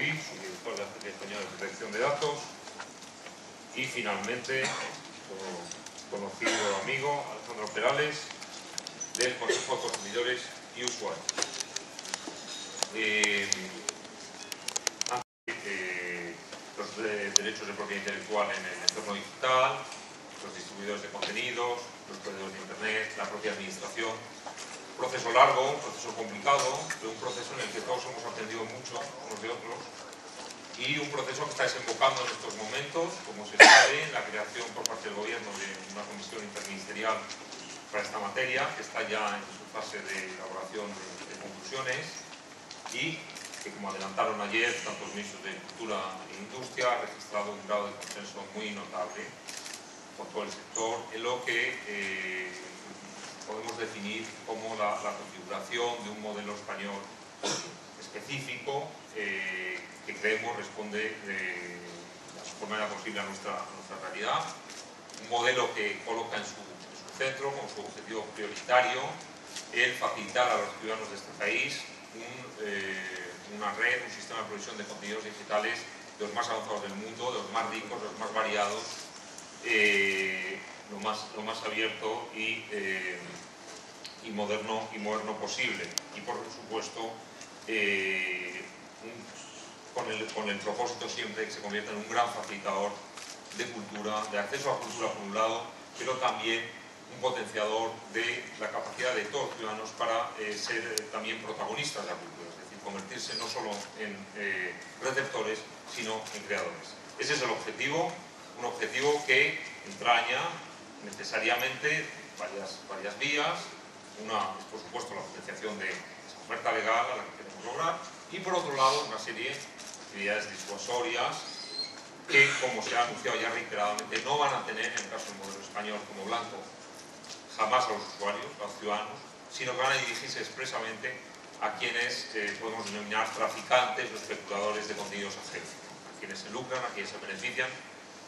Ruiz, subdirector de la Agencia Española de Protección de Datos. Y finalmente, conocido amigo, Alejandro Perales, del Consejo de Consumidores y Usuarios. Los derechos de propiedad intelectual en el entorno digital, los distribuidores de contenidos, los proveedores de Internet, la propia administración. Un proceso largo, un proceso complicado, pero un proceso en el que todos hemos aprendido mucho unos de otros, y un proceso que está desembocando en estos momentos, como se sabe, en la creación por parte del Gobierno de una comisión interministerial para esta materia, que está ya en su fase de elaboración de conclusiones, y que, como adelantaron ayer tanto los ministros de Cultura e Industria, ha registrado un grado de consenso muy notable por todo el sector, en lo que podemos definir como la configuración de un modelo español específico que creemos responde de la mejor manera posible a nuestra realidad. Un modelo que coloca en su centro, como su objetivo prioritario, el facilitar a los ciudadanos de este país una red, un sistema de provisión de contenidos digitales de los más avanzados del mundo, de los más ricos, de los más variados, lo más abierto y moderno posible. Y por supuesto, con el propósito siempre de que se convierta en un gran facilitador de cultura, de acceso a la cultura por un lado, pero también un potenciador de la capacidad de todos los ciudadanos para ser también protagonistas de la cultura, es decir, convertirse no solo en receptores, sino en creadores. Ese es el objetivo, un objetivo que entraña necesariamente varias vías. Una es, por supuesto, la potenciación de esa oferta legal a la que queremos lograr, y por otro lado una serie de actividades disuasorias que, como se ha anunciado ya reiteradamente, no van a tener, en el caso del modelo español como blanco, jamás a los usuarios, a los ciudadanos, sino que van a dirigirse expresamente a quienes podemos denominar traficantes o especuladores de contenidos ajenos, a quienes se lucran, a quienes se benefician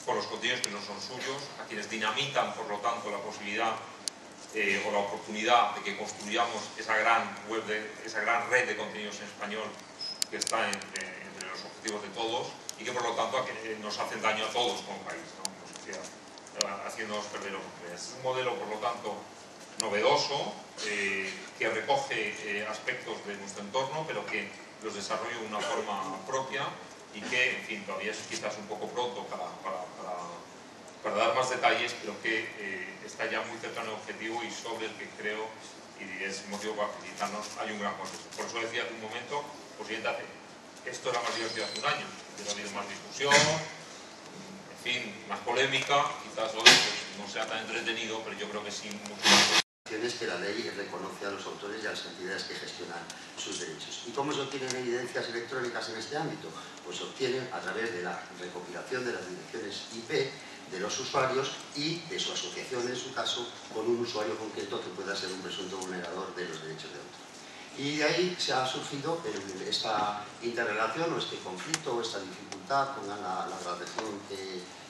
con los contenidos que no son suyos, a quienes dinamitan, por lo tanto, la posibilidad o la oportunidad de que construyamos esa gran red de contenidos en español que está entre los objetivos de todos, y que por lo tanto nos hacen daño a todos como país, ¿no? Como sociedad, haciéndonos perder oportunidades. Es un modelo, por lo tanto, novedoso, que recoge aspectos de nuestro entorno, pero que los desarrolla de una forma propia, y que, en fin, todavía es quizás un poco pronto para dar más detalles, pero que está ya muy cercano al objetivo y sobre el que creo, y es motivo para felicitarnos, hay un gran consenso. Por eso decía hace un momento, pues siéntate, esto era más divertido hace un año, hubiera habido más discusión, en fin, más polémica, quizás hoy no sea tan entretenido, pero yo creo que sí mucho más. Que la ley reconoce a los autores y a las entidades que gestionan sus derechos. ¿Y cómo se obtienen evidencias electrónicas en este ámbito? Pues se obtienen a través de la recopilación de las direcciones IP de los usuarios y de su asociación, en su caso, con un usuario concreto que pueda ser un presunto vulnerador de los derechos de autor. Y de ahí se ha surgido esta interrelación o este conflicto o esta dificultad, pongan la traducción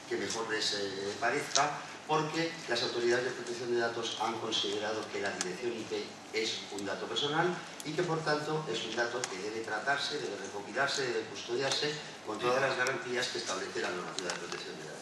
que mejor les parezca, porque las autoridades de protección de datos han considerado que la dirección IP es un dato personal y que, por tanto, es un dato que debe tratarse, debe recopilarse, debe custodiarse con todas las garantías que establece la normativa de protección de datos.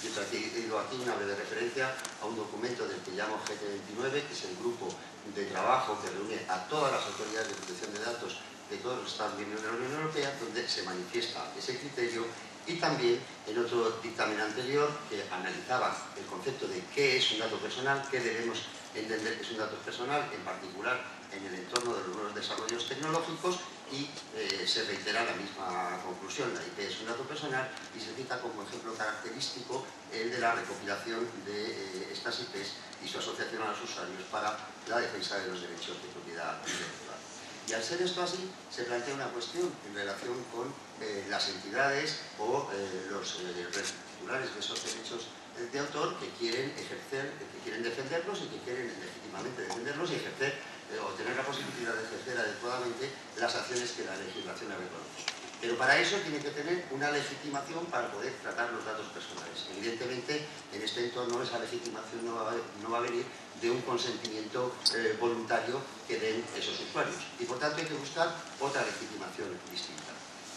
Yo he traído aquí una breve referencia a un documento del que llamo GT29, que es el grupo de trabajo que reúne a todas las autoridades de protección de datos de todos los Estados miembros de la Unión Europea, donde se manifiesta ese criterio, y también en otro dictamen anterior que analizaba el concepto de qué es un dato personal, qué debemos entender que es un dato personal, en particular en el entorno de los nuevos desarrollos tecnológicos, y se reitera la misma conclusión. La IP es un dato personal y se cita como ejemplo característico el de la recopilación de estas IPs y su asociación a los usuarios para la defensa de los derechos de propiedad intelectual. Y al ser esto así, se plantea una cuestión en relación con las entidades o los titulares de esos derechos de autor que quieren ejercer, que quieren defenderlos y que quieren legítimamente defenderlos y ejercer o tener la posibilidad de ejercer adecuadamente las acciones que la legislación le reconoce. Pero para eso tiene que tener una legitimación para poder tratar los datos personales. Evidentemente, en este entorno esa legitimación no va a venir de un consentimiento voluntario que den esos usuarios. Y por tanto hay que buscar otra legitimación distinta.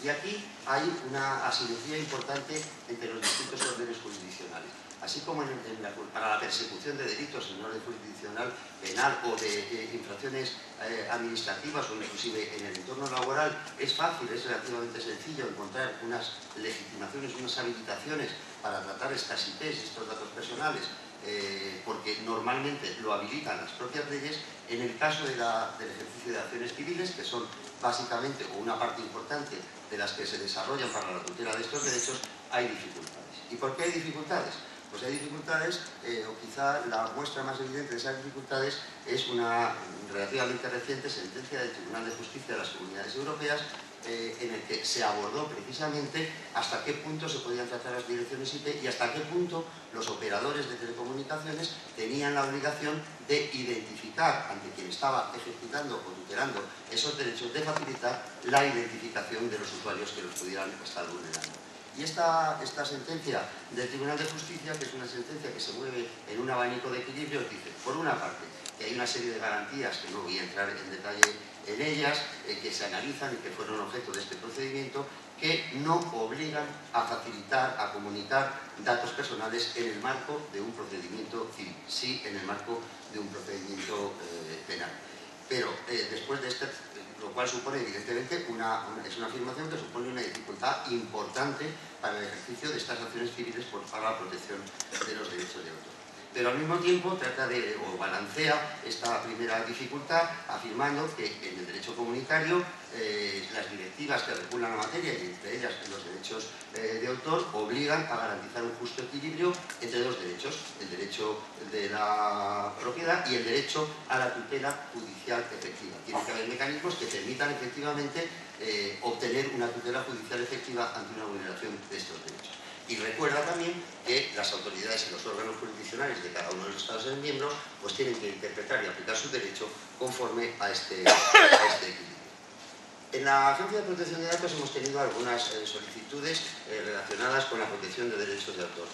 Y aquí hay una asimetría importante entre los distintos órdenes jurisdiccionales. Así como para la persecución de delitos en orden jurisdiccional penal o de infracciones administrativas o inclusive en el entorno laboral, es fácil, es relativamente sencillo encontrar unas legitimaciones, unas habilitaciones para tratar estas IPs, estos datos personales, porque normalmente lo habilitan las propias leyes. En el caso del ejercicio de acciones civiles, que son básicamente o una parte importante de las que se desarrollan para la tutela de estos derechos, hay dificultades. ¿Y por qué hay dificultades? Pues hay dificultades, o quizá la muestra más evidente de esas dificultades es una relativamente reciente sentencia del Tribunal de Justicia de las Comunidades Europeas, en el que se abordó precisamente hasta qué punto se podían tratar las direcciones IP y hasta qué punto los operadores de telecomunicaciones tenían la obligación de identificar ante quien estaba ejecutando o tutelando esos derechos, de facilitar la identificación de los usuarios que los pudieran estar vulnerando. Y esta sentencia del Tribunal de Justicia, que es una sentencia que se mueve en un abanico de equilibrios, dice, por una parte, que hay una serie de garantías, que no voy a entrar en detalle en ellas, que se analizan y que fueron objeto de este procedimiento, que no obligan a facilitar, a comunicar datos personales en el marco de un procedimiento civil, sí en el marco de un procedimiento penal. Pero después de este, lo cual supone evidentemente es una afirmación que supone una dificultad importante para el ejercicio de estas acciones civiles para la protección de los derechos de autor. Pero al mismo tiempo trata de, o balancea esta primera dificultad afirmando que en el derecho comunitario las directivas que regulan la materia, y entre ellas los derechos de autor, obligan a garantizar un justo equilibrio entre dos derechos, el derecho de la propiedad y el derecho a la tutela judicial efectiva. Tiene que haber mecanismos que permitan efectivamente obtener una tutela judicial efectiva ante una vulneración de estos derechos. Y recuerda también que las autoridades y los órganos jurisdiccionales de cada uno de los Estados miembros pues tienen que interpretar y aplicar su derecho conforme a este equilibrio. En la Agencia de Protección de Datos hemos tenido algunas solicitudes relacionadas con la protección de derechos de autor.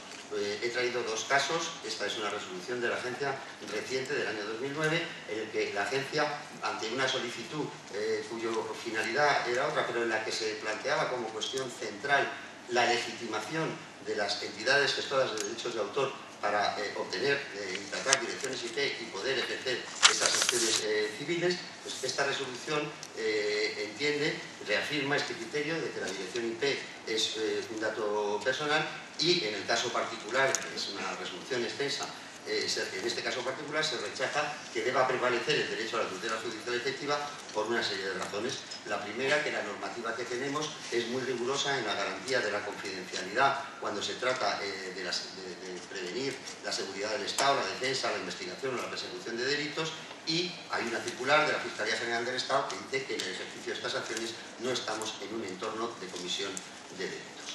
He traído dos casos. Esta es una resolución de la agencia reciente del año 2009, en el que la agencia, ante una solicitud cuya finalidad era otra, pero en la que se planteaba como cuestión central la legitimación de las entidades gestoras de derechos de autor para obtener y tratar direcciones IP y poder ejercer estas acciones civiles, pues esta resolución entiende, reafirma este criterio de que la dirección IP es un dato personal y en el caso particular, que es una resolución extensa, en este caso particular se rechaza que deba prevalecer el derecho a la tutela judicial efectiva por una serie de razones. La primera, que la normativa que tenemos es muy rigurosa en la garantía de la confidencialidad cuando se trata de prevenir la seguridad del Estado, la defensa, la investigación o la persecución de delitos, y hay una circular de la Fiscalía General del Estado que dice que en el ejercicio de estas acciones no estamos en un entorno de comisión de delitos.